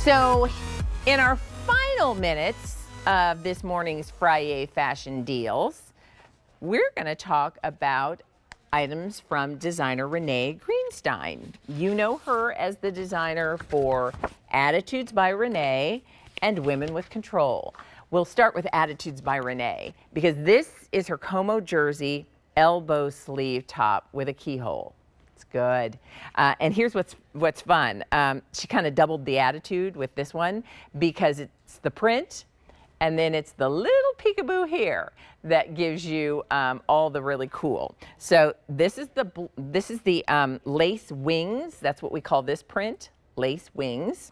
So in our final minutes of this morning's Friday fashion deals, we're going to talk about items from designer Renee Greenstein. You know her as the designer for Attitudes by Renee and Women with Control. We'll start with Attitudes by Renee because this is her Como jersey elbow sleeve top with a keyhole. It's good. And here's what's fun. She kind of doubled the attitude with this one because it's the print and then it's the little peekaboo here that gives you all the really cool. So this is the lace wings. That's what we call this print, lace wings.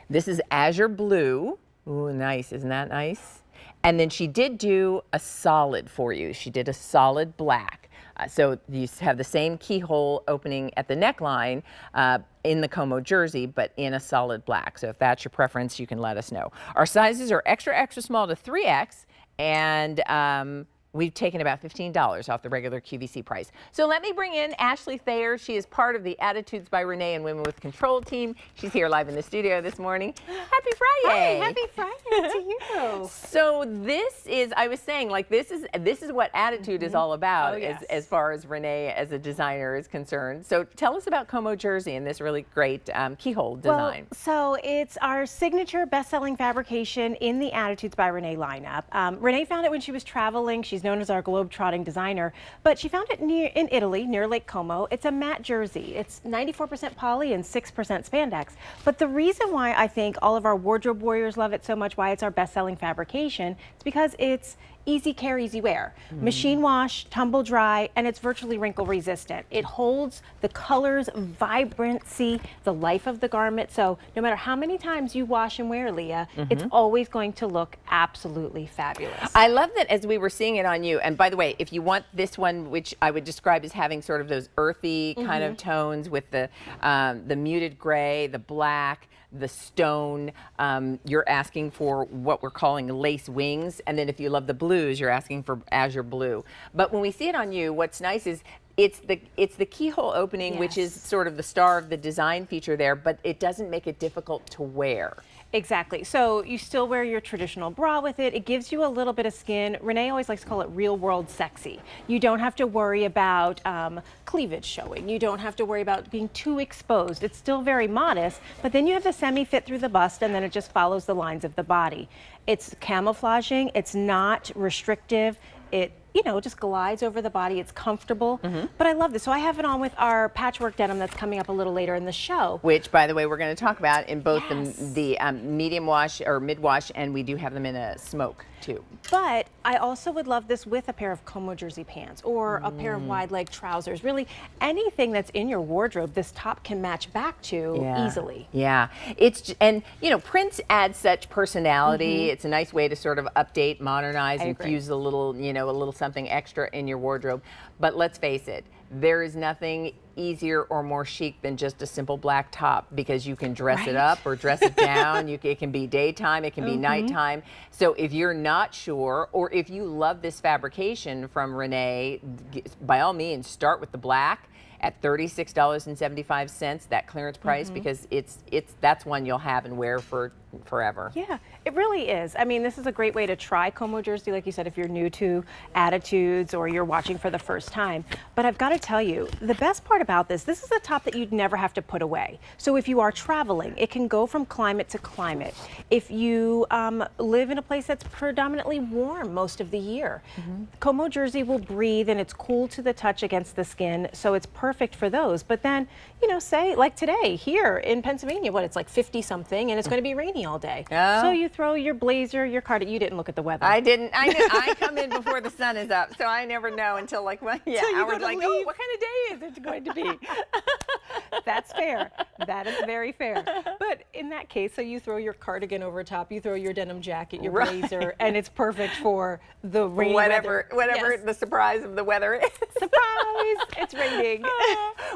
This is azure blue. Ooh, nice, isn't that nice? And then she did do a solid for you. She did a solid black. So you have the same keyhole opening at the neckline in the Como jersey, but in a solid black. So if that's your preference, you can let us know. Our sizes are extra, extra small to 3X, and we've taken about $15 off the regular QVC price. So let me bring in Ashley Thayer. She is part of the Attitudes by Renee and Women with Control team. She's here live in the studio this morning. Happy Friday. Hi, happy Friday to you. So this is, I was saying, like this is what Attitude is all about as far as Renee as a designer is concerned. So tell us about Como jersey and this really great keyhole design. So it's our signature best-selling fabrication in the Attitudes by Renee lineup. Renee found it when she was traveling. She's known as our globe-trotting designer, but she found it in Italy, near Lake Como. It's a matte jersey. It's 94% poly and 6% spandex. But the reason why I think all of our wardrobe warriors love it so much, why it's our best-selling fabrication, is because it's easy care, easy wear. Machine wash, tumble dry, and it's virtually wrinkle resistant. It holds the colors, vibrancy, the life of the garment. So no matter how many times you wash and wear, Leah, it's always going to look absolutely fabulous. I love that as we were seeing it on you. And by the way, if you want this one, which I would describe as having sort of those earthy kind of tones with the muted gray, the black, the stone, you're asking for what we're calling lace wings. And then if you love the blues, you're asking for azure blue. But when we see it on you, what's nice is it's the keyhole opening, which is sort of the star of the design feature there, but it doesn't make it difficult to wear. Exactly. So you still wear your traditional bra with it. It gives you a little bit of skin. Renee always likes to call it real world sexy. You don't have to worry about cleavage showing. You don't have to worry about being too exposed. It's still very modest, but then you have the semi-fit through the bust and then it just follows the lines of the body. It's camouflaging. It's not restrictive. It just glides over the body. It's comfortable, but I love this. So I have it on with our patchwork denim that's coming up a little later in the show. Which, by the way, we're going to talk about in both the medium wash or mid wash, and we do have them in a smoke too. But I also would love this with a pair of Como jersey pants or a pair of wide leg trousers. Really, anything that's in your wardrobe, this top can match back to easily. Yeah, and prints add such personality. It's a nice way to sort of update, modernize, infuse a little, a little something extra in your wardrobe. But let's face it, there is nothing easier or more chic than just a simple black top because you can dress it up or dress it down. It can be daytime, it can be nighttime. So if you're not sure, or if you love this fabrication from Renee, by all means, start with the black at $36.75, that clearance price, because that's one you'll have and wear for forever. Yeah, it really is. I mean, this is a great way to try Como jersey, like you said, if you're new to Attitudes or you're watching for the first time. But I've got to tell you, the best part about this is a top that you'd never have to put away. So if you are traveling, it can go from climate to climate. If you live in a place that's predominantly warm most of the year, Como jersey will breathe and it's cool to the touch against the skin, so it's perfect for those. But then, say like today here in Pennsylvania, it's like 50 something and it's going to be rainy all day. So you throw your blazer, your cardigan. You didn't look at the weather. I didn't. I come in before the sun is up, so I never know until like hours like, oh, what kind of day is it going to be? That's fair. That is very fair. But in that case, so you throw your cardigan over top, you throw your denim jacket, your blazer, and it's perfect for the rainy weather. Whatever the surprise of the weather is. Surprise! It's raining.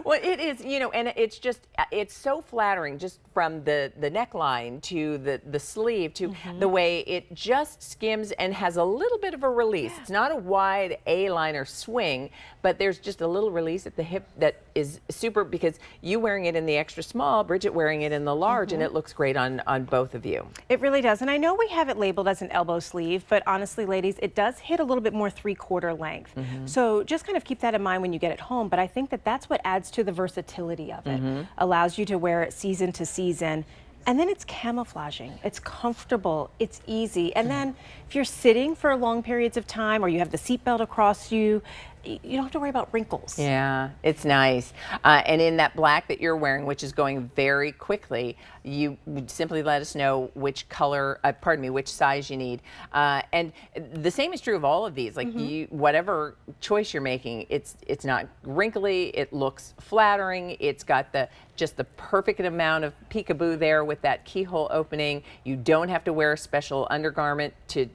Well, it is, and it's so flattering just from the neckline to to the sleeve to the way it just skims and has a little bit of a release. It's not a wide A-liner swing, but there's just a little release at the hip that is super, because you wearing it in the extra small, Bridget wearing it in the large, and it looks great on both of you. It really does. And I know we have it labeled as an elbow sleeve, but honestly, ladies, it does hit a little bit more 3/4 length. So just kind of keep that in mind when you get it home. But I think that that's what adds to the versatility of it. Allows you to wear it season to season. And then it's camouflaging. It's comfortable. It's easy. And then if you're sitting for long periods of time, or you have the seatbelt across you, you don't have to worry about wrinkles. Yeah, it's nice. And in that black that you're wearing, which is going very quickly, you would simply let us know which color, which size you need. And the same is true of all of these. Like whatever choice you're making, it's not wrinkly. It looks flattering. It's got just the perfect amount of peekaboo there with that keyhole opening. You don't have to wear a special undergarment to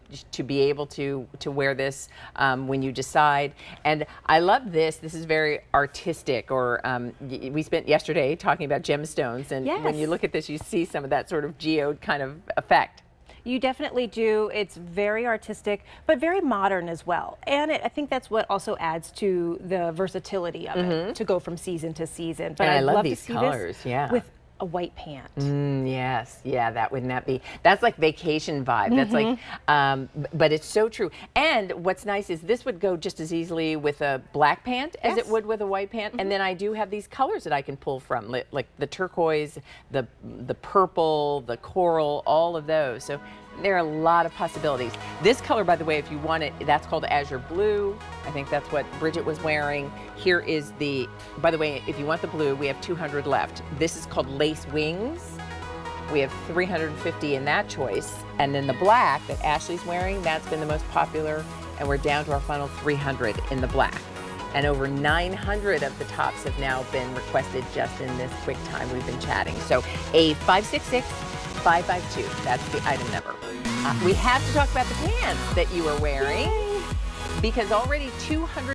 be able to wear this when you decide. And I love this. This is very artistic. Or we spent yesterday talking about gemstones, and when you look at this, you see some of that sort of geode kind of effect. You definitely do. It's very artistic, but very modern as well. And I think that's what also adds to the versatility of it, to go from season to season. But and I I'd love to these see colors, this with a white pant. Yes, yeah, that's like vacation vibe. That's like, but it's so true. And what's nice is this would go just as easily with a black pant as it would with a white pant. And then I do have these colors that I can pull from, like the turquoise, the purple, the coral, all of those. So there are a lot of possibilities. This color, by the way, if you want it, that's called azure blue. I think that's what Bridget was wearing. Here is by the way, if you want the blue, we have 200 left. This is called lace wings. We have 350 in that choice. And then the black that Ashley's wearing, that's been the most popular. And we're down to our final 300 in the black. And over 900 of the tops have now been requested just in this quick time we've been chatting. So A566-552, that's the item number. We have to talk about the pants that you are wearing, because already 200